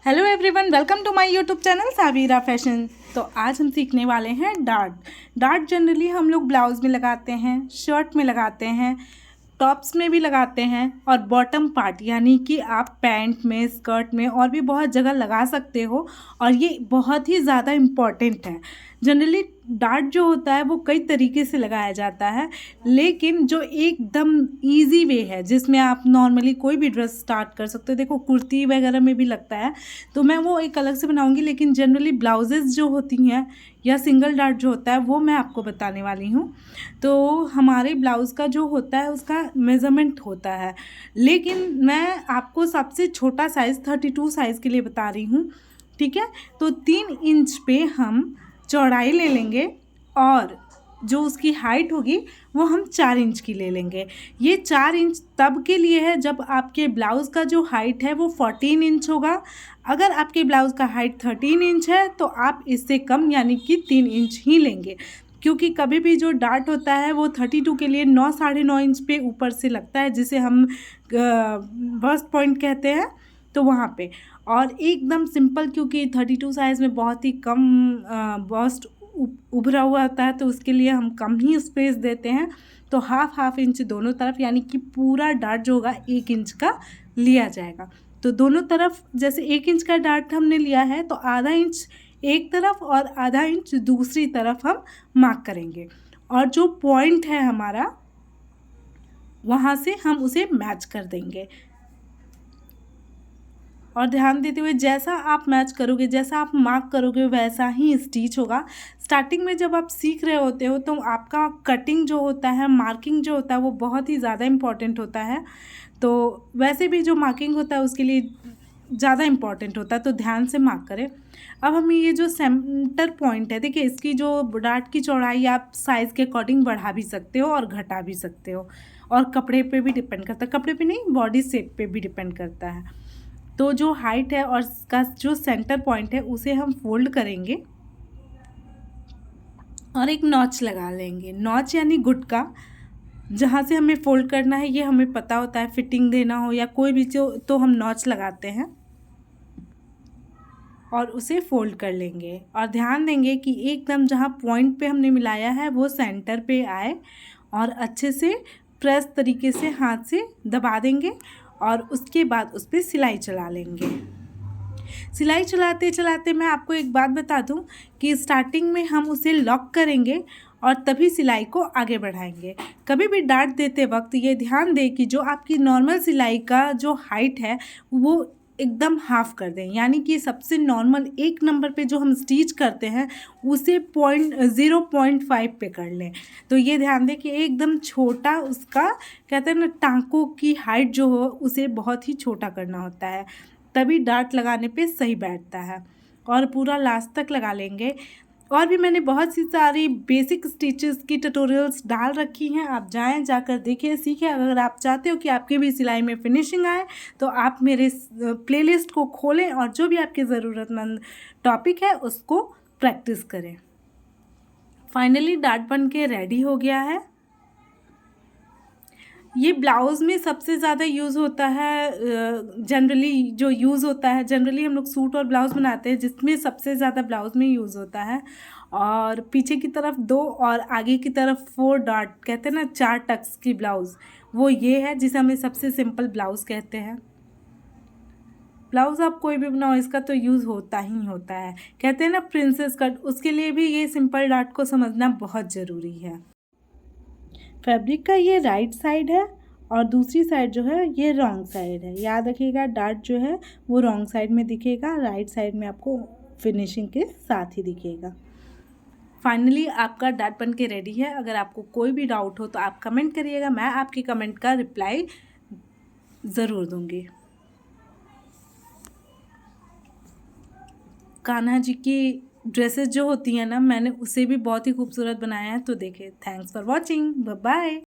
Hello everyone, welcome to my YouTube channel Sabira fashion. तो आज हम सीखने वाले हैं डार्ट जनरली हम लोग ब्लाउज में लगाते हैं, शर्ट में लगाते हैं, टॉप्स में भी लगाते हैं और बॉटम पार्ट यानी कि आप पैंट में, स्कर्ट में और भी बहुत जगह लगा सकते हो। और ये बहुत ही ज़्यादा इम्पॉर्टेंट है। जनरली डार्ट जो होता है वो कई तरीके से लगाया जाता है, लेकिन जो एकदम इजी वे है जिसमें आप नॉर्मली कोई भी ड्रेस स्टार्ट कर सकते हो, देखो कुर्ती वगैरह में भी लगता है, तो मैं वो एक अलग से बनाऊंगी। लेकिन जनरली ब्लाउजेज़ जो होती हैं या सिंगल डार्ट जो होता है वो मैं आपको बताने वाली हूँ। तो हमारे ब्लाउज़ का जो होता है उसका मेज़रमेंट होता है, लेकिन मैं आपको सबसे छोटा साइज़ 32 साइज़ के लिए बता रही हूँ, ठीक है। तो 3 इंच पे हम चौड़ाई ले लेंगे और जो उसकी हाइट होगी वो हम 4 इंच की ले लेंगे। ये 4 इंच तब के लिए है जब आपके ब्लाउज़ का जो हाइट है वो 14 इंच होगा। अगर आपके ब्लाउज़ का हाइट 13 इंच है तो आप इससे कम यानी कि 3 इंच ही लेंगे, क्योंकि कभी भी जो डार्ट होता है वो 32 के लिए 9 साढ़े 9 इंच पे ऊपर से लगता है, जिसे हम बस्ट पॉइंट कहते हैं, तो वहाँ पे। और एकदम सिंपल, क्योंकि 32 साइज़ में बहुत ही कम बस्ट उभरा हुआ होता है, तो उसके लिए हम कम ही स्पेस देते हैं। तो हाफ इंच दोनों तरफ यानी कि पूरा डार्ट जो होगा 1 इंच का लिया जाएगा। तो दोनों तरफ जैसे 1 इंच का डार्ट हमने लिया है तो आधा इंच एक तरफ और आधा इंच दूसरी तरफ हम मार्क करेंगे, और जो पॉइंट है हमारा वहाँ से हम उसे मैच कर देंगे। और ध्यान देते हुए जैसा आप मैच करोगे, जैसा आप मार्क करोगे वैसा ही स्टिच होगा। स्टार्टिंग में जब आप सीख रहे होते हो तो आपका कटिंग जो होता है, मार्किंग जो होता है वो बहुत ही ज़्यादा इम्पॉर्टेंट होता है। तो वैसे भी जो मार्किंग होता है उसके लिए ज़्यादा इम्पॉर्टेंट होता है, तो ध्यान से मार्क करें। अब हम ये जो सेंटर पॉइंट है, देखिए इसकी जो डार्ट की चौड़ाई आप साइज़ के अकॉर्डिंग बढ़ा भी सकते हो और घटा भी सकते हो, और कपड़े पे भी डिपेंड करता है, कपड़े पे नहीं बॉडी शेप पे भी डिपेंड करता है। तो जो हाइट है और इसका जो सेंटर पॉइंट है उसे हम फोल्ड करेंगे और एक नॉच लगा लेंगे। नॉच यानी गुटका, जहाँ से हमें फोल्ड करना है ये हमें पता होता है, फिटिंग देना हो या कोई भी जो, तो हम नॉच लगाते हैं और उसे फोल्ड कर लेंगे। और ध्यान देंगे कि एकदम जहाँ पॉइंट पे हमने मिलाया है वो सेंटर पे आए, और अच्छे से प्रेस तरीके से हाथ से दबा देंगे और उसके बाद उस पर सिलाई चला लेंगे। सिलाई चलाते चलाते मैं आपको एक बात बता दूं कि स्टार्टिंग में हम उसे लॉक करेंगे और तभी सिलाई को आगे बढ़ाएंगे। कभी भी डार्ट देते वक्त ये ध्यान दें कि जो आपकी नॉर्मल सिलाई का जो हाइट है वो एकदम हाफ कर दें, यानी कि सबसे नॉर्मल 1 नंबर पे जो हम स्टिच करते हैं उसे 0.5 पे कर लें। तो ये ध्यान दें कि एकदम छोटा, उसका कहते हैं ना टाँकों की हाइट जो हो उसे बहुत ही छोटा करना होता है, तभी डार्ट लगाने पे सही बैठता है। और पूरा लास्ट तक लगा लेंगे। और भी मैंने बहुत सी सारी बेसिक स्टिचेस की ट्यूटोरियल्स डाल रखी हैं, आप जाएं, जाकर देखें, सीखें। अगर आप चाहते हो कि आपकी भी सिलाई में फिनिशिंग आए तो आप मेरे प्लेलिस्ट को खोलें और जो भी आपके ज़रूरतमंद टॉपिक है उसको प्रैक्टिस करें। फाइनली डार्ट बन के रेडी हो गया है। ये ब्लाउज़ में सबसे ज़्यादा यूज़ होता है, जनरली जो यूज़ होता है, जनरली हम लोग सूट और ब्लाउज़ बनाते हैं जिसमें सबसे ज़्यादा ब्लाउज़ में यूज़ होता है। और पीछे की तरफ 2 और आगे की तरफ 4 डॉट, कहते हैं ना 4 टक्स की ब्लाउज़, वो ये है जिसे हमें सबसे सिंपल ब्लाउज़ कहते हैं। ब्लाउज़ आप कोई भी बनाओ इसका तो यूज़ होता ही होता है। कहते हैं ना प्रिंसेस कट, उसके लिए भी ये सिंपल डॉट को समझना बहुत ज़रूरी है। फैब्रिक का ये राइट साइड है और दूसरी साइड जो है ये रॉन्ग साइड है। याद रखिएगा डार्ट जो है वो रॉन्ग साइड में दिखेगा, राइट साइड में आपको फिनिशिंग के साथ ही दिखेगा। फाइनली आपका डार्ट बन के रेडी है। अगर आपको कोई भी डाउट हो तो आप कमेंट करिएगा, मैं आपकी कमेंट का रिप्लाई ज़रूर दूंगी। कान्हा जी की ड्रेसेस जो होती हैं ना, मैंने उसे भी बहुत ही खूबसूरत बनाया है, तो देखिए। Thanks for watching, bye bye.